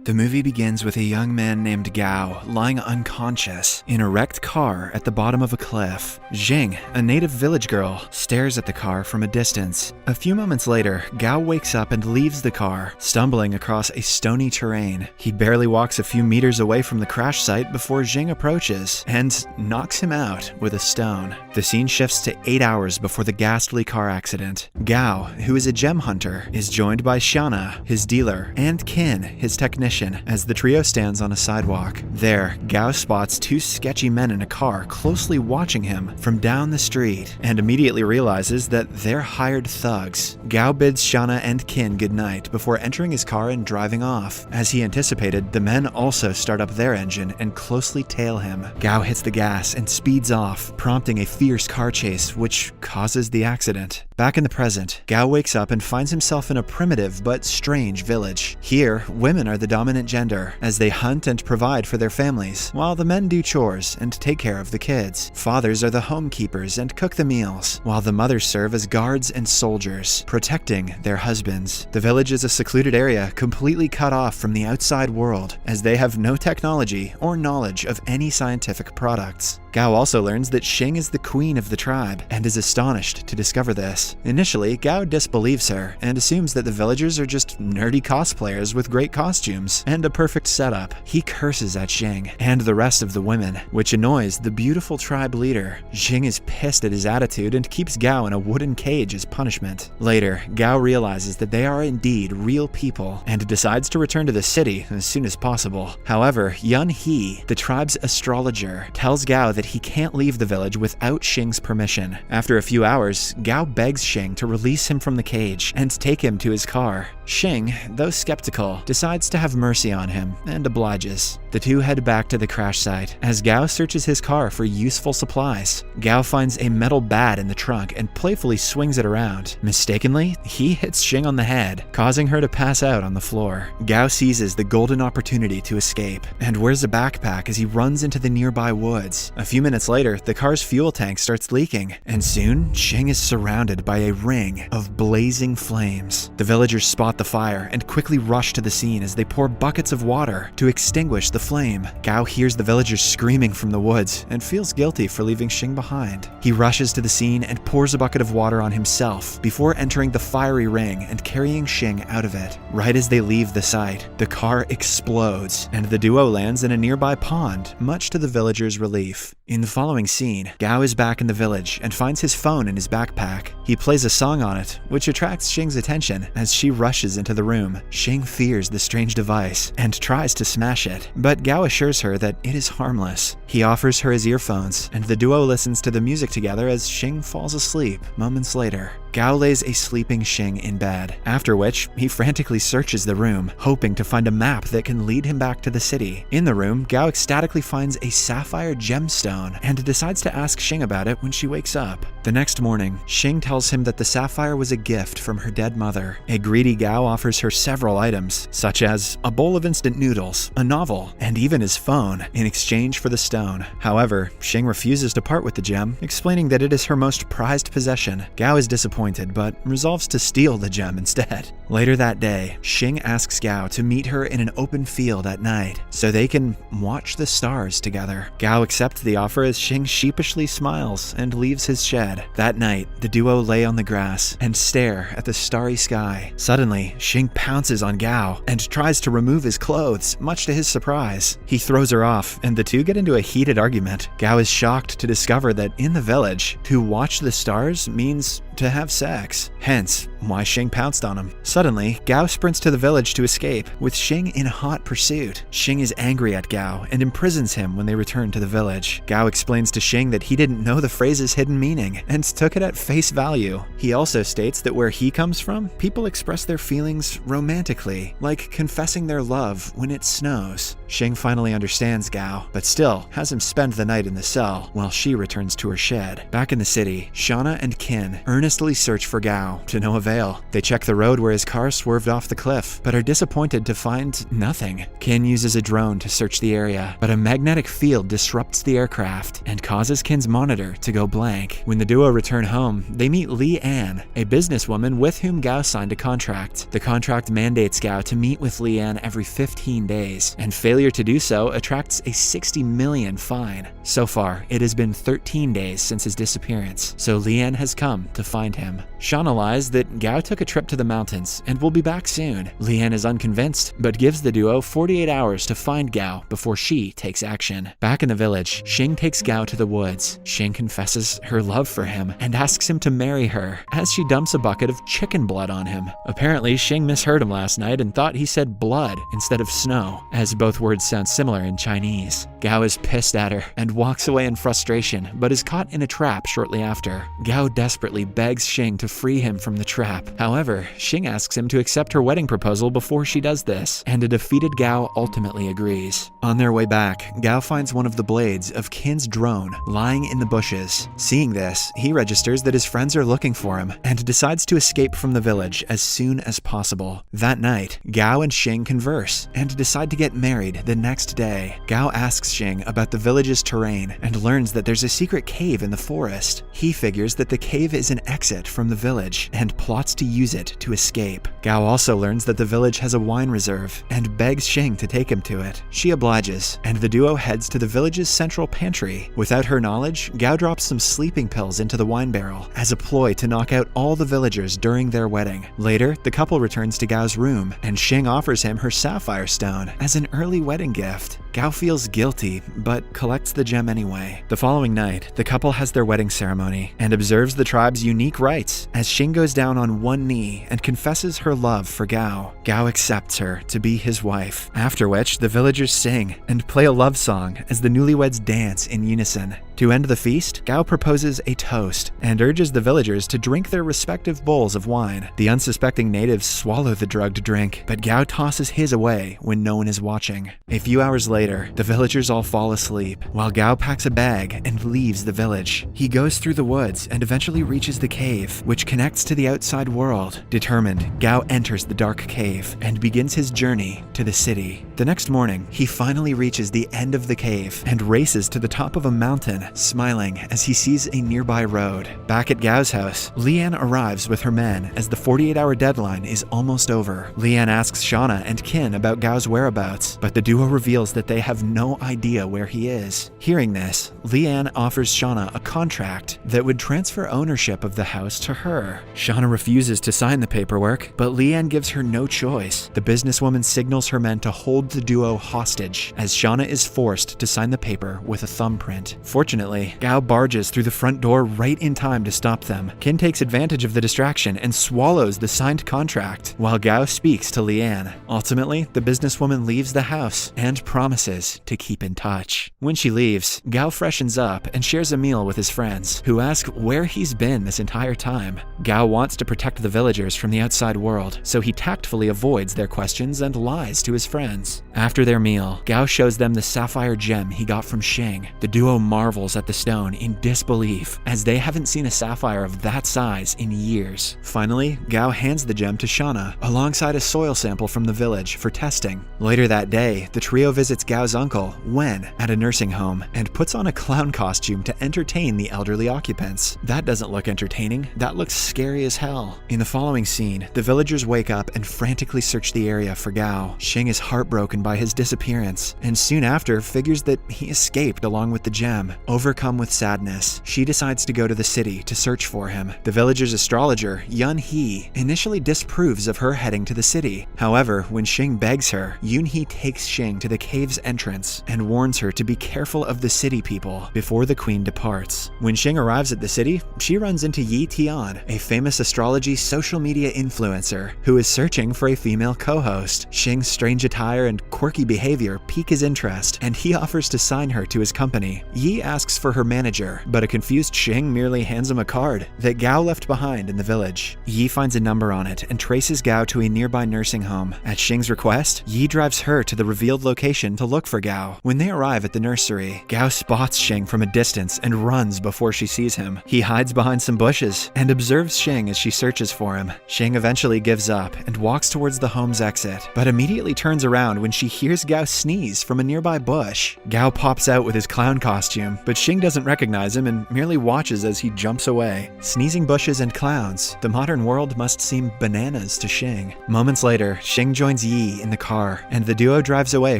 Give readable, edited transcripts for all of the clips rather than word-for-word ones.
The movie begins with a young man named Gao lying unconscious in a wrecked car at the bottom of a cliff. Jing, a native village girl, stares at the car from a distance. A few moments later, Gao wakes up and leaves the car, stumbling across a stony terrain. He barely walks a few meters away from the crash site before Jing approaches and knocks him out with a stone. The scene shifts to 8 hours before the ghastly car accident. Gao, who is a gem hunter, is joined by Xiana, his dealer, and Qin, his technician, as the trio stands on a sidewalk. There, Gao spots two sketchy men in a car closely watching him from down the street and immediately realizes that they're hired thugs. Gao bids Xiana and Qin goodnight before entering his car and driving off. As he anticipated, the men also start up their engine and closely tail him. Gao hits the gas and speeds off, prompting a fierce car chase, which causes the accident. Back in the present, Gao wakes up and finds himself in a primitive but strange village. Here, women are the dominant gender, as they hunt and provide for their families, while the men do chores and take care of the kids. Fathers are the homekeepers and cook the meals, while the mothers serve as guards and soldiers, protecting their husbands. The village is a secluded area completely cut off from the outside world, as they have no technology or knowledge of any scientific products. Gao also learns that Xing is the queen of the tribe and is astonished to discover this. Initially, Gao disbelieves her and assumes that the villagers are just nerdy cosplayers with great costumes and a perfect setup. He curses at Xing and the rest of the women, which annoys the beautiful tribe leader. Xing is pissed at his attitude and keeps Gao in a wooden cage as punishment. Later, Gao realizes that they are indeed real people and decides to return to the city as soon as possible. However, Yun He, the tribe's astrologer, tells Gao that he can't leave the village without Xing's permission. After a few hours, Gao begs Xing to release him from the cage and take him to his car. Xing, though skeptical, decides to have mercy on him and obliges. The two head back to the crash site as Gao searches his car for useful supplies. Gao finds a metal bat in the trunk and playfully swings it around. Mistakenly, he hits Xing on the head, causing her to pass out on the floor. Gao seizes the golden opportunity to escape and wears a backpack as he runs into the nearby woods. A few minutes later, the car's fuel tank starts leaking, and soon Xing is surrounded by a ring of blazing flames. The villagers spot the fire and quickly rush to the scene as they pour buckets of water to extinguish the flame. Gao hears the villagers screaming from the woods and feels guilty for leaving Xing behind. He rushes to the scene and pours a bucket of water on himself before entering the fiery ring and carrying Xing out of it. Right as they leave the site, the car explodes and the duo lands in a nearby pond, much to the villagers' relief. In the following scene, Gao is back in the village and finds his phone in his backpack. He plays a song on it, which attracts Xing's attention as she rushes into the room. Xing fears the strange device and tries to smash it, but Gao assures her that it is harmless. He offers her his earphones, and the duo listens to the music together as Xing falls asleep moments later. Gao lays a sleeping Xing in bed, after which he frantically searches the room, hoping to find a map that can lead him back to the city. In the room, Gao ecstatically finds a sapphire gemstone and decides to ask Xing about it when she wakes up. The next morning, Xing tells him that the sapphire was a gift from her dead mother. A greedy Gao offers her several items, such as a bowl of instant noodles, a novel, and even his phone, in exchange for the stone. However, Xing refuses to part with the gem, explaining that it is her most prized possession. Gao is disappointed, but resolves to steal the gem instead. Later that day, Xing asks Gao to meet her in an open field at night so they can watch the stars together. Gao accepts the offer as Xing sheepishly smiles and leaves his shed. That night, the duo lay on the grass and stare at the starry sky. Suddenly, Xing pounces on Gao and tries to remove his clothes, much to his surprise. He throws her off, and the two get into a heated argument. Gao is shocked to discover that in the village, to watch the stars means to have sex, hence why Xing pounced on him. Suddenly, Gao sprints to the village to escape, with Xing in hot pursuit. Xing is angry at Gao and imprisons him when they return to the village. Gao explains to Xing that he didn't know the phrase's hidden meaning and took it at face value. He also states that where he comes from, people express their feelings romantically, like confessing their love when it snows. Xing finally understands Gao, but still has him spend the night in the cell while she returns to her shed. Back in the city, Xiana and Qin earnestly search for Gao to no avail. avail. They check the road where his car swerved off the cliff, but are disappointed to find nothing. Kin uses a drone to search the area, but a magnetic field disrupts the aircraft and causes Kin's monitor to go blank. When the duo return home, they meet Lee Ann, a businesswoman with whom Gao signed a contract. The contract mandates Gao to meet with Lee Ann every 15 days, and failure to do so attracts a 60 million fine. So far, it has been 13 days since his disappearance, so Lee Ann has come to find him. Shauna lies that Gao took a trip to the mountains and will be back soon. Lee Ann is unconvinced, but gives the duo 48 hours to find Gao before she takes action. Back in the village, Xing takes Gao to the woods. Xing confesses her love for him and asks him to marry her, as she dumps a bucket of chicken blood on him. Apparently, Xing misheard him last night and thought he said blood instead of snow, as both words sound similar in Chinese. Gao is pissed at her and walks away in frustration, but is caught in a trap shortly after. Gao desperately begs Xing to free him from the trap. However, Xing asks him to accept her wedding proposal before she does this, and a defeated Gao ultimately agrees. On their way back, Gao finds one of the blades of Kin's drone lying in the bushes. Seeing this, he registers that his friends are looking for him and decides to escape from the village as soon as possible. That night, Gao and Xing converse and decide to get married the next day. Gao asks Xing about the village's terrain and learns that there's a secret cave in the forest. He figures that the cave is an exit from the village and plots to use it to escape. Gao also learns that the village has a wine reserve and begs Xing to take him to it. She obliges, and the duo heads to the village's central pantry. Without her knowledge, Gao drops some sleeping pills into the wine barrel as a ploy to knock out all the villagers during their wedding. Later, the couple returns to Gao's room, and Xing offers him her sapphire stone as an early wedding gift. Gao feels guilty, but collects the gem anyway. The following night, the couple has their wedding ceremony and observes the tribe's unique rites as Xing goes down on one knee and confesses her love for Gao. Gao accepts her to be his wife, after which the villagers sing and play a love song as the newlyweds dance in unison. To end the feast, Gao proposes a toast and urges the villagers to drink their respective bowls of wine. The unsuspecting natives swallow the drugged drink, but Gao tosses his away when no one is watching. A few hours later, the villagers all fall asleep, while Gao packs a bag and leaves the village. He goes through the woods and eventually reaches the cave, which connects to the outside world. Determined, Gao enters the dark cave and begins his journey to the city. The next morning, he finally reaches the end of the cave and races to the top of a mountain, smiling as he sees a nearby road. Back at Gao's house, Lee Ann arrives with her men as the 48-hour deadline is almost over. Lee Ann asks Shauna and Kin about Gao's whereabouts, but the duo reveals that they have no idea where he is. Hearing this, Lee Ann offers Shauna a contract that would transfer ownership of the house to her. Shauna refuses to sign the paperwork, but Lee Ann gives her no choice. The businesswoman signals her men to hold the duo hostage, as Shauna is forced to sign the paper with a thumbprint. Fortunately, Gao barges through the front door right in time to stop them. Kin takes advantage of the distraction and swallows the signed contract, while Gao speaks to Lee Ann. Ultimately, the businesswoman leaves the house and promises to keep in touch. When she leaves, Gao freshens up and shares a meal with his friends, who ask where he's been this entire time. Gao wants to protect the villagers from the outside world, so he tactfully avoids their questions and lies to his friends. After their meal, Gao shows them the sapphire gem he got from Xing. The duo marvels at the stone in disbelief, as they haven't seen a sapphire of that size in years. Finally, Gao hands the gem to Shauna, alongside a soil sample from the village for testing. Later that day, the trio visits Gao's uncle, Wen, at a nursing home, and puts on a clown costume to entertain the elderly occupants. That doesn't look entertaining, that looks scary as hell. In the following scene, the villagers wake up and frantically search the area for Gao. Xing is heartbroken by his disappearance, and soon after figures that he escaped along with the gem. Overcome with sadness, she decides to go to the city to search for him. The villager's astrologer, Yun He, initially disapproves of her heading to the city. However, when Xing begs her, Yun He takes Xing to the cave's entrance and warns her to be careful of the city people before the queen departs. When Xing arrives at the city, she runs into Yi Tian, a famous astrology social media influencer who is searching for a female co-host. Xing's strange attire and quirky behavior pique his interest, and he offers to sign her to his company. Yi asks asks for her manager, but a confused Xing merely hands him a card that Gao left behind in the village. Yi finds a number on it and traces Gao to a nearby nursing home. At Xing's request, Yi drives her to the revealed location to look for Gao. When they arrive at the nursery, Gao spots Xing from a distance and runs before she sees him. He hides behind some bushes and observes Xing as she searches for him. Xing eventually gives up and walks towards the home's exit, but immediately turns around when she hears Gao sneeze from a nearby bush. Gao pops out with his clown costume, but Xing doesn't recognize him and merely watches as he jumps away. Sneezing bushes and clowns, the modern world must seem bananas to Xing. Moments later, Xing joins Yi in the car, and the duo drives away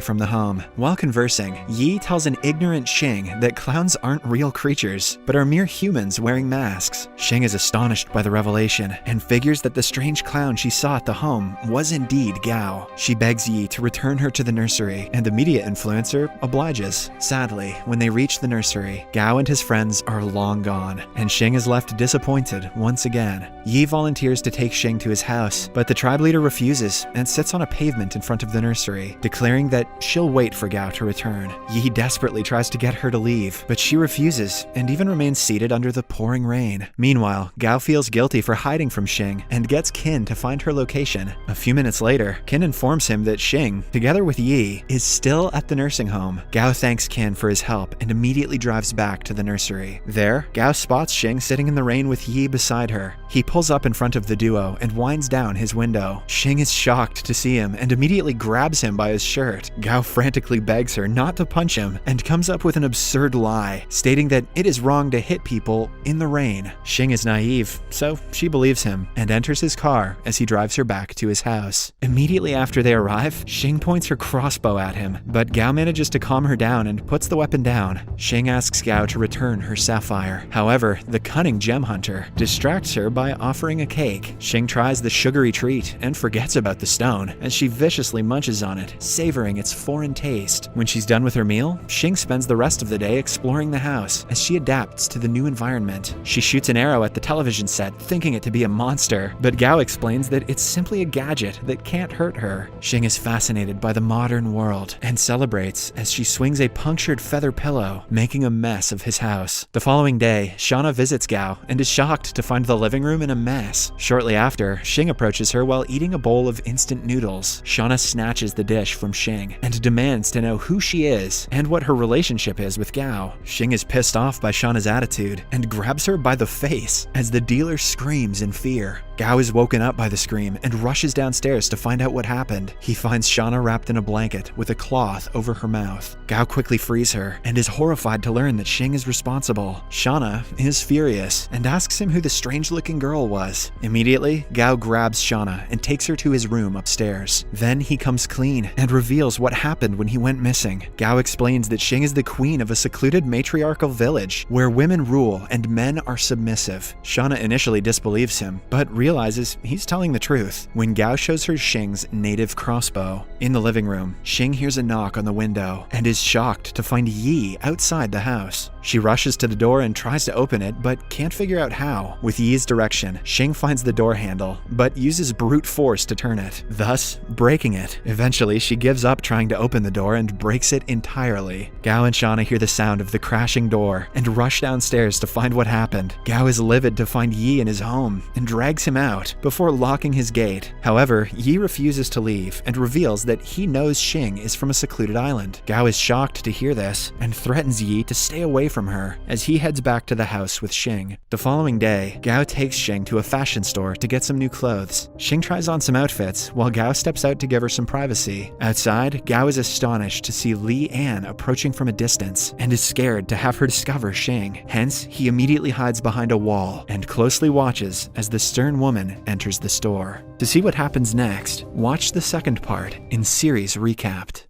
from the home. While conversing, Yi tells an ignorant Xing that clowns aren't real creatures, but are mere humans wearing masks. Xing is astonished by the revelation and figures that the strange clown she saw at the home was indeed Gao. She begs Yi to return her to the nursery, and the media influencer obliges. Sadly, when they reach the nursery, Gao and his friends are long gone, and Xing is left disappointed once again. Yi volunteers to take Xing to his house, but the tribe leader refuses and sits on a pavement in front of the nursery, declaring that she'll wait for Gao to return. Yi desperately tries to get her to leave, but she refuses and even remains seated under the pouring rain. Meanwhile, Gao feels guilty for hiding from Xing and gets Qin to find her location. A few minutes later, Qin informs him that Xing, together with Yi, is still at the nursing home. Gao thanks Qin for his help and immediately drives back to the nursery. There, Gao spots Xing sitting in the rain with Yi beside her. He pulls up in front of the duo and winds down his window. Xing is shocked to see him and immediately grabs him by his shirt. Gao frantically begs her not to punch him and comes up with an absurd lie, stating that it is wrong to hit people in the rain. Xing is naive, so she believes him and enters his car as he drives her back to his house. Immediately after they arrive, Xing points her crossbow at him, but Gao manages to calm her down and puts the weapon down. Xing asks Gao to return her sapphire. However, the cunning gem hunter distracts her by offering a cake. Xing tries the sugary treat and forgets about the stone as she viciously munches on it, savoring its foreign taste. When she's done with her meal, Xing spends the rest of the day exploring the house as she adapts to the new environment. She shoots an arrow at the television set, thinking it to be a monster, but Gao explains that it's simply a gadget that can't hurt her. Xing is fascinated by the modern world and celebrates as she swings a punctured feather pillow, making a mess of his house. The following day, Shauna visits Gao and is shocked to find the living room in a mess. Shortly after, Xing approaches her while eating a bowl of instant noodles. Shauna snatches the dish from Xing and demands to know who she is and what her relationship is with Gao. Xing is pissed off by Shauna's attitude and grabs her by the face as the dealer screams in fear. Gao is woken up by the scream and rushes downstairs to find out what happened. He finds Shauna wrapped in a blanket with a cloth over her mouth. Gao quickly frees her and is horrified to learn that Xing is responsible. Shauna is furious and asks him who the strange-looking girl was. Immediately, Gao grabs Shauna and takes her to his room upstairs. Then he comes clean and reveals what happened when he went missing. Gao explains that Xing is the queen of a secluded matriarchal village where women rule and men are submissive. Shauna initially disbelieves him, but realizes he's telling the truth when Gao shows her Xing's native crossbow. In the living room, Xing hears a knock on the window and is shocked to find Yi outside the house. She rushes to the door and tries to open it, but can't figure out how. With Yi's direction, Xing finds the door handle, but uses brute force to turn it, thus breaking it. Eventually, she gives up trying to open the door and breaks it entirely. Gao and Shauna hear the sound of the crashing door and rush downstairs to find what happened. Gao is livid to find Yi in his home and drags him out before locking his gate. However, Yi refuses to leave and reveals that he knows Xing is from a secluded island. Gao is shocked to hear this and threatens Yi to stay away from her as he heads back to the house with Xing. The following day, Gao takes Xing to a fashion store to get some new clothes. Xing tries on some outfits while Gao steps out to give her some privacy. Outside, Gao is astonished to see Li An approaching from a distance and is scared to have her discover Xing. Hence, he immediately hides behind a wall and closely watches as the stern woman enters the store. To see what happens next, watch the second part in Series Recapped.